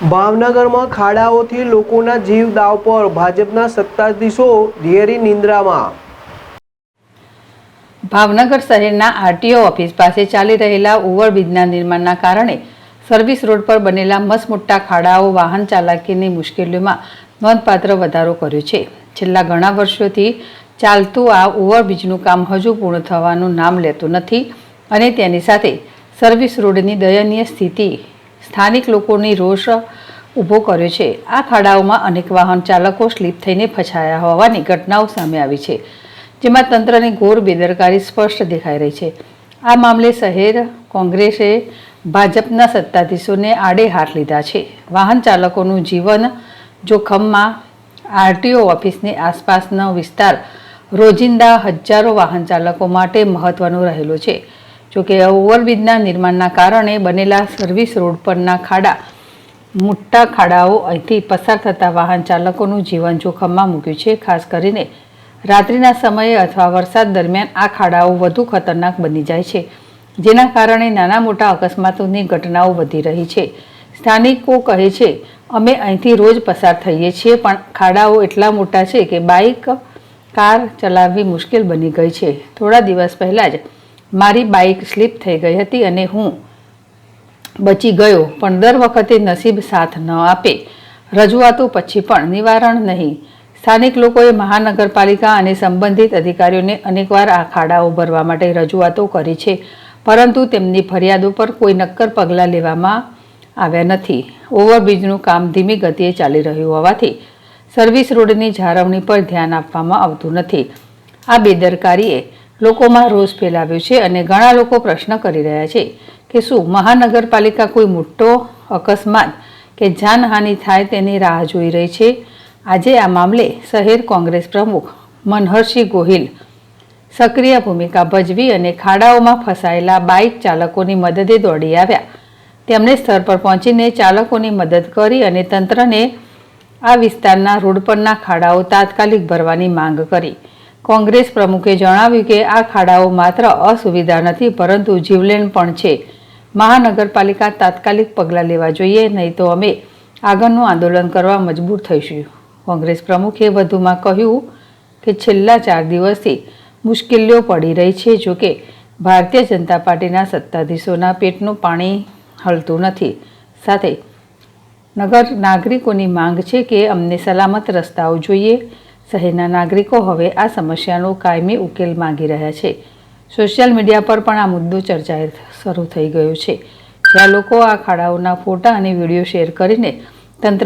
ભાવનગરમાં ખાડાઓથી લોકોના જીવ દાવ પર, ભાજપના સત્તાધીશો ઘેરી નિંદ્રામાં। ભાવનગર શહેરના આરટીઓ ઓફિસ પાસે ચાલી રહેલા ઓવરબ્રિજના નિર્માણના કારણે સર્વિસ રોડ પર બનેલા મસમોટા ખાડાઓ વાહન ચાલકીની મુશ્કેલીઓમાં નોંધપાત્ર વધારો કર્યો છે। છેલ્લા ઘણા વર્ષોથી ચાલતું આ ઓવરબ્રિજનું કામ હજુ પૂર્ણ થવાનું નામ લેતું નથી અને તેની સાથે સર્વિસ રોડની દયનીય સ્થિતિ સ્થાનિક લોકોની રોષ ઊભો કર્યો છે। આ ખાડાઓમાં અનેક વાહન ચાલકો સ્લીપ થઈને ફસાયા હોવાની ઘટનાઓ સામે આવી છે, જેમાં તંત્રની ઘોર બેદરકારી સ્પષ્ટ દેખાઈ રહી છે। આ મામલે શહેર કોંગ્રેસે ભાજપના સત્તાધીશોને આડે હાથ લીધા છે। વાહન ચાલકોનું જીવન જોખમમાં આરટીઓ ઓફિસની આસપાસનો વિસ્તાર રોજિંદા હજારો વાહન ચાલકો માટે મહત્વનો રહેલો છે। જોકે ઓવરબ્રિજના નિર્માણના કારણે બનેલા સર્વિસ રોડ પરના મોટા ખાડાઓ અહીંથી પસાર થતા વાહન ચાલકોનું જીવન જોખમમાં મૂક્યું છે। ખાસ કરીને રાત્રિના સમયે અથવા વરસાદ દરમિયાન આ ખાડાઓ વધુ ખતરનાક બની જાય છે, જેના કારણે નાના મોટા અકસ્માતોની ઘટનાઓ વધી રહી છે। સ્થાનિકો કહે છે, અમે અહીંથી રોજ પસાર થઈએ છીએ, પણ ખાડાઓ એટલા મોટા છે કે બાઇક કાર ચલાવવી મુશ્કેલ બની ગઈ છે। થોડા દિવસ પહેલાં જ મારી બાઇક સ્લીપ થઈ ગઈ હતી અને હું બચી ગયો, પણ દર વખતે નસીબ સાથ ન આપે। રજૂઆતો પછી પણ નિવારણ નહીં। સ્થાનિક લોકોએ મહાનગરપાલિકા અને સંબંધિત અધિકારીઓને અનેકવાર આ ખાડાઓ ભરવા માટે રજૂઆતો કરી છે, પરંતુ તેમની ફરિયાદો પર કોઈ નક્કર પગલાં લેવામાં આવ્યા નથી। ઓવરબ્રિજનું કામ ધીમી ગતિએ ચાલી રહ્યું હોવાથી સર્વિસ રોડની જાળવણી પર ધ્યાન આપવામાં આવતું નથી। આ બેદરકારીએ લોકોમાં રોષ ફેલાવ્યો છે અને ઘણા લોકો પ્રશ્ન કરી રહ્યા છે કે શું મહાનગરપાલિકા કોઈ મોટો અકસ્માત કે જાનહાનિ થાય તેની રાહ જોઈ રહી છે। આજે આ મામલે શહેર કોંગ્રેસ પ્રમુખ મનહરસિંહ ગોહિલ સક્રિય ભૂમિકા ભજવી અને ખાડાઓમાં ફસાયેલા બાઇક ચાલકોની મદદે દોડી આવ્યા। તેમણે સ્થળ પર પહોંચીને ચાલકોની મદદ કરી અને તંત્રને આ વિસ્તારના રોડ પરના ખાડાઓ તાત્કાલિક ભરવાની માંગ કરી। કોંગ્રેસ પ્રમુખે જણાવ્યું કે આ ખાડાઓ માત્ર અસુવિધા નથી, પરંતુ જીવલેણ પણ છે। મહાનગરપાલિકા તાત્કાલિક પગલાં લેવા જોઈએ, નહીં તો અમે આગળનું આંદોલન કરવા મજબૂર થઈશું। કોંગ્રેસ પ્રમુખે વધુમાં કહ્યું કે છેલ્લા 4 દિવસથી મુશ્કેલીઓ પડી રહી છે। જોકે ભારતીય જનતા પાર્ટીના સત્તાધીશોના પેટનું પાણી હલતું નથી। સાથે નાગરિકોની માંગ છે કે અમને સલામત રસ્તાઓ જોઈએ। શહેરના નાગરિકો હવે આ સમસ્યાનો કાયમી ઉકેલ માંગી રહ્યા છે। સોશિયલ મીડિયા પર પણ આ મુદ્દો ચર્ચાએ શરૂ થઈ ગયો છે, જ્યાં લોકો આ ખાડાઓના ફોટા અને વિડીયો શેર કરીને